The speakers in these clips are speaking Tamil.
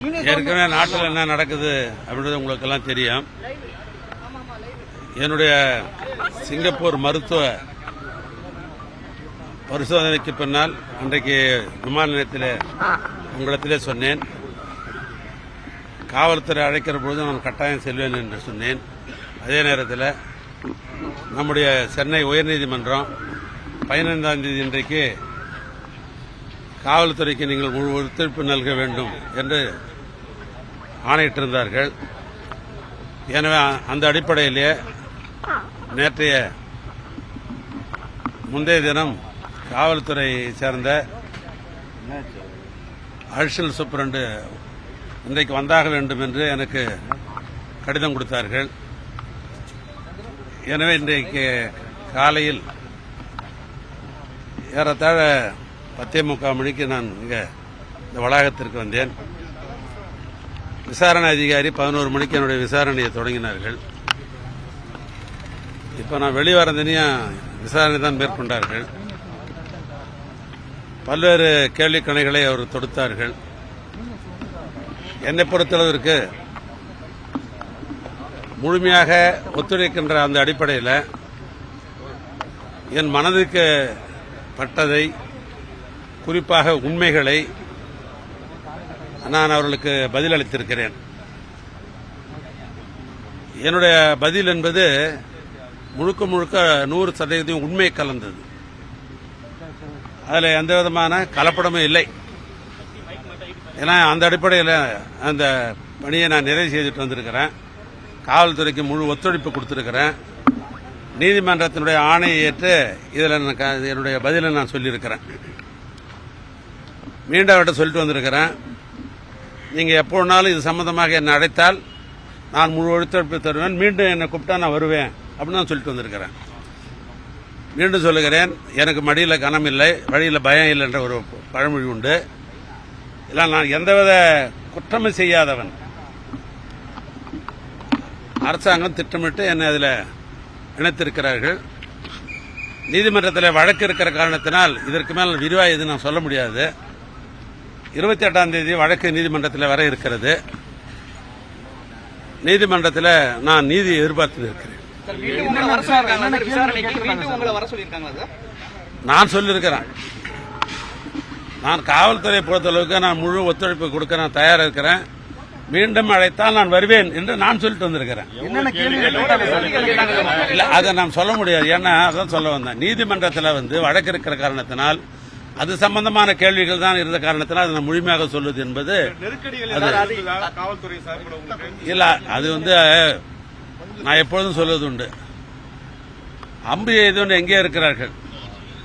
ஏற்கனவே நாட்டில் என்ன நடக்குது அப்படின்றது உங்களுக்கு எல்லாம் தெரியும். என்னுடைய சிங்கப்பூர் மருத்துவ பரிசோதனைக்கு பின்னால் அன்றைக்கு விமான நிலையத்தில் உங்களிடத்திலே சொன்னேன், காவல்துறை அழைக்கிற பொழுது நான் கட்டாயம் செல்வேன் என்று சொன்னேன். அதே நேரத்தில் நம்முடைய சென்னை உயர்நீதிமன்றம் 15ஆம் தேதி இன்றைக்கு காவல்துறைக்கு நீங்கள் முழு ஒத்துழைப்பு நல்க வேண்டும் என்று ஆணையிட்டிருந்தார்கள். எனவே அந்த அடிப்படையிலே நேற்றைய முந்தைய தினம் காவல்துறையை சேர்ந்த அடிஷனல் சூப்பரண்டு இன்றைக்கு வந்தாக வேண்டும் என்று எனக்கு கடிதம் கொடுத்தார்கள். எனவே இன்றைக்கு காலையில் ஏறத்தாழ 10:45 மணிக்கு நான் இங்கே இந்த வளாகத்திற்கு வந்தேன். விசாரணை அதிகாரி 11 மணிக்கு என்னுடைய விசாரணையை தொடங்கினார்கள். இப்போ நான் வெளிவரந்தனையும் விசாரணை தான் மேற்கொண்டார்கள். பல்வேறு கேள்வி கணைகளை அவர் தொடுத்தார்கள். என்னை பொறுத்தளவிற்கு முழுமையாக ஒத்துழைக்கின்ற அந்த அடிப்படையில் என் மனதுக்கு பட்டதை, குறிப்பாக உண்மைகளை நான் அவர்களுக்கு பதிலளித்திருக்கிறேன். என்னுடைய பதில் என்பது முழுக்க முழுக்க 100% உண்மை கலந்தது. அதில் எந்த விதமான கலப்படமும் இல்லை. ஏன்னா அந்த அடிப்படையில் அந்த பணியை நான் நிறைவு செய்துட்டு வந்திருக்கிறேன். காவல்துறைக்கு முழு ஒத்துழைப்பு கொடுத்திருக்கிறேன். நீதிமன்றத்தினுடைய ஆணையை ஏற்று இதில் என்னுடைய பதிலை நான் சொல்லியிருக்கிறேன். மீண்டும் அவர்கிட்ட சொல்லிட்டு வந்திருக்கிறேன், நீங்கள் எப்போனாலும் இது சம்பந்தமாக என்னை அழைத்தால் நான் முழு ஒத்துழைப்பு தருவேன், மீண்டும் என்னை கூப்பிட்டா நான் வருவேன் அப்படின்னு நான் சொல்லிட்டு வந்திருக்கிறேன். மீண்டும் சொல்லுகிறேன், எனக்கு மடியில் கனம் இல்லை, வழியில் பயம் இல்லை என்ற ஒரு பழமொழி உண்டு. இல்லை, நான் எந்தவித குற்றமும் செய்யாதவன். அரசாங்கம் திட்டமிட்டு என்னை அதில் இணைத்திருக்கிறார்கள். நீதிமன்றத்தில் வழக்கு இருக்கிற காரணத்தினால் இதற்கு மேல் விரிவாக எதுவும் நான் சொல்ல முடியாது. 28ஆம் தேதி வழக்கு நீதிமன்றத்தில் வர இருக்கிறது. நீதிமன்றத்தில் நான் நீதி எதிர்பார்த்து இருக்கிறேன். நான் சொல்லியிருக்கிறேன், நான் காவல்துறையை பொறுத்தளவுக்கு நான் முழு ஒத்துழைப்பு கொடுக்க நான் தயாராக இருக்கிறேன். மீண்டும் அழைத்தால் நான் வருவேன் என்று நான் சொல்லிட்டு வந்திருக்கிறேன். இல்ல, அதை நான் சொல்ல முடியாது. ஏன்னா அதான் சொல்ல வந்தேன், நீதிமன்றத்தில் வழக்கு இருக்கிற காரணத்தினால் அது சம்பந்தமான கேள்விகள் தான் இருந்த காரணத்தினால் அதை நான் முழுமையாக சொல்வது என்பது இல்ல. அது நான் எப்பொழுதும் சொல்வது உண்டு, அம்பு எய்து எங்கே இருக்கிறார்கள்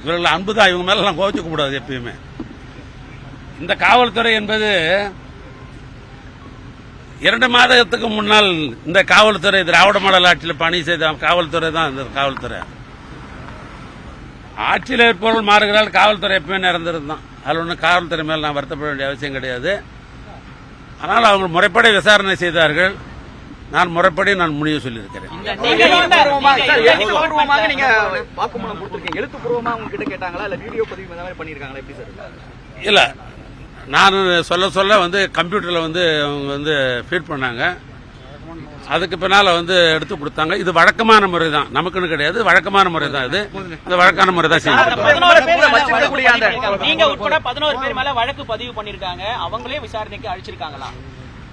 இவர்கள் அன்புதான், இவங்க மேல நான் கோவிச்சுக்க கூடாது எப்பயுமே. இந்த காவல்துறை என்பது 2 மாதத்துக்கு முன்னால் இந்த காவல்துறை திராவிட மாடல் ஆட்சியில் பணி செய்த காவல்துறை தான் இந்த காவல்துறை. ஆட்சியில் இருப்பவர்கள் மாறுகிறால் காவல்துறை எப்பவுமே நிரந்தரம். அதில் ஒன்றும் காவல்துறை மேல் நான் வருத்தப்பட வேண்டிய அவசியம் கிடையாது. ஆனால் அவங்க முறைப்படி விசாரணை செய்தார்கள். நான் முறைப்படி நான் முடிவு சொல்லியிருக்கிறேன். இல்ல, நான் சொல்ல சொல்ல கம்ப்யூட்டர்ல அவங்க ஃபீட் பண்ணாங்க. அதுக்கு பின்னால எடுத்து கொடுத்தாங்க. இது வழக்கமான முறை தான், நமக்குன்னு கிடையாது, வழக்கமான முறை தான். இது இந்த வழக்கான முறை தான் செய்யணும். நீங்க உட்பட 11 பேர் மேல வழக்கு பதிவு பண்ணிருக்காங்க. அவங்களே விசாரணைக்கு அழைச்சிருக்காங்களா?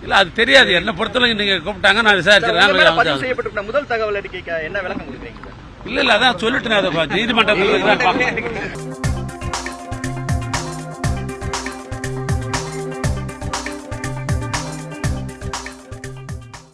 இல்ல, அது தெரியாது. என்ன பொறுத்தவரைக்கும் நீங்க கூப்பிட்டாங்க, நான் விசாரிச்சிருக்கேன். முதல் தகவல் அறிக்கைக்கு என்ன விளக்கம் கொடுக்குறீங்க? இல்ல, அதான் சொல்லிட்டு நீதிமன்றத்தில்